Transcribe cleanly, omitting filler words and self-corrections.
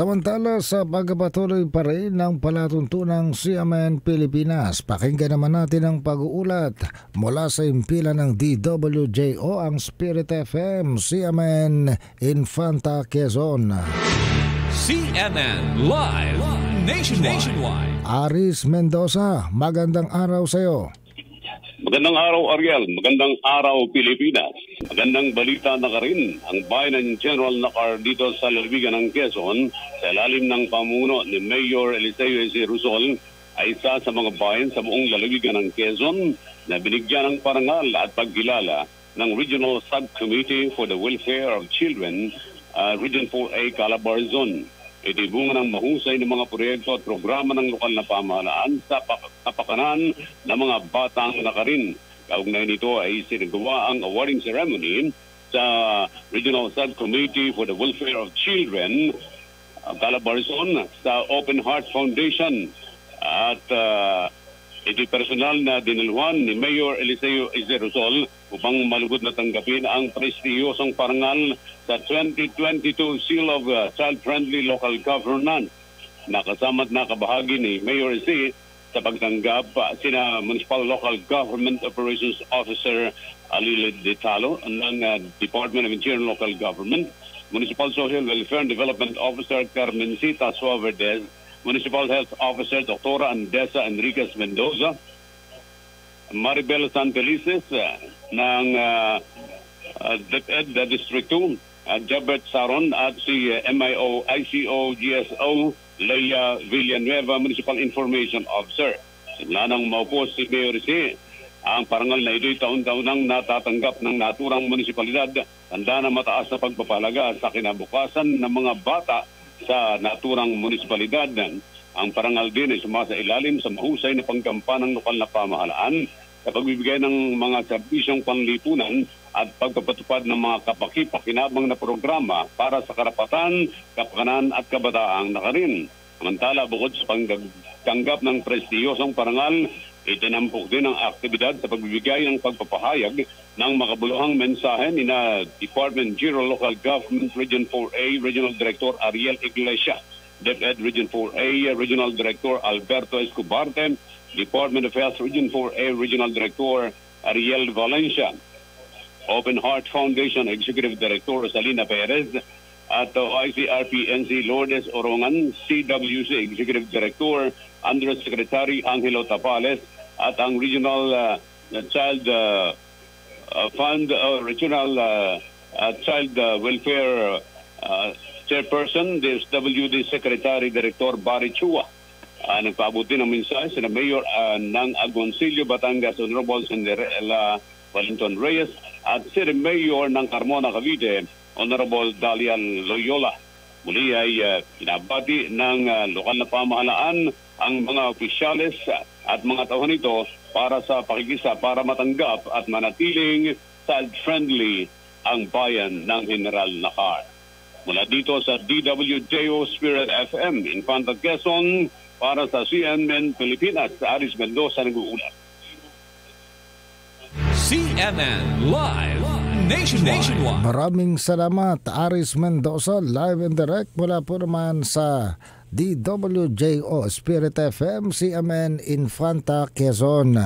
Samantala sa pagpapatuloy pa rin ng palatuntunang CMN Pilipinas, pakinggan naman natin ang pag-uulat mula sa impila ng DWJO ang Spirit FM CMN Infanta Quezon. CMN Live Nationwide. Aris Mendoza, magandang araw sa iyo. Magandang araw, Ariel. Magandang araw, Pilipinas. Magandang balita na rin ang bayan ng General Nakar dito sa lalawigan ng Quezon sa ilalim ng pamuno ni Mayor Eliseo S. Rusol ay isa sa mga bayan sa buong lalawigan ng Quezon na binigyan ng parangal at pagkilala ng Regional Subcommittee for the Welfare of Children, Region 4A Calabarzon. Ito'y bunga ng mahusay ng mga proyekto at programa ng lokal na pamahalaan sa kapakanan ng mga batang nakarin. Kaugnay nito ay sinagawa ang awarding ceremony sa Regional Subcommittee for the Welfare of Children, Calabarzon, sa Open Heart Foundation. At ito'y personal na dinalwan ni Mayor Eliseo S. Rusol upang malugod na tanggapin ang prestiyosong parangal sa 2022 Seal of Child-Friendly Local Governance. Nakasama't nakabahagi ni Mayor C. sa pagtanggap sina Municipal Local Government Operations Officer Alilid De Talo ng Department of Interior and Local Government, Municipal Social Welfare and Development Officer Carmencita Suaverdez, Municipal Health Officer Dr. Andesa Enriquez Mendoza, Maribel Santelices ng DepEd District 2, Jabert Saron at si MIO ICO GSO Leia Villanueva, Municipal Information Officer. Simula nang maupo si Mayor C, ang parangal na ito'y taon-taon nang natatanggap ng naturang munisipalidad. Tanda na mataas na pagpapalaga sa kinabukasan ng mga bata sa naturang munisipalidad. Ang parangal din ay sumasailalim sa mahusay na panggampan ng lokal na pamahalaan sa pagbibigay ng mga serbisyong panglipunan at pagpapatupad ng mga kapaki-pakinabang na programa para sa karapatan, kapakanan at kabataang nakarin. Samantala, bukod sa pagtanggap ng prestiyosong parangal, itinampok din ang aktibidad sa pagbibigay ng pagpapahayag ng makabuluhang mensahe ni na Department General Local Government Region 4A Regional Director Ariel Iglesia, DepEd Region 4A Regional Director Alberto Escobarte, Department of Health Region 4A Regional Director Ariel Valencia, Open Heart Foundation Executive Director Salina Perez, at ICRPNC Lourdes Orongan, CWC Executive Director Undersecretary Angelo Tapales, at ang Regional Child Fund Regional Child Welfare Chairperson, DSWD Secretary Director Barry Chua. Nagpabuti ng mensahe sina Mayor ng Agoncillo, Batangas, Honorable Cinderella Valenton Reyes, at si Mayor ng Carmona, Cavite, Honorable Dalia Loyola. Muli ay pinabati ng lokal na pamahalaan ang mga opisyales at mga tauhan nito para sa pakikisa para matanggap at manatiling child-friendly ang bayan ng General Nakar. Mula dito sa DWJO Spirit FM, Infanta Quezon, para sa CMN Pilipinas, Aris Mendoza nag-uulat. CMN Live Nationwide. Maraming salamat, Aris Mendoza, live and direct mula po naman sa DWJO Spirit FM CMN Infanta Quezon.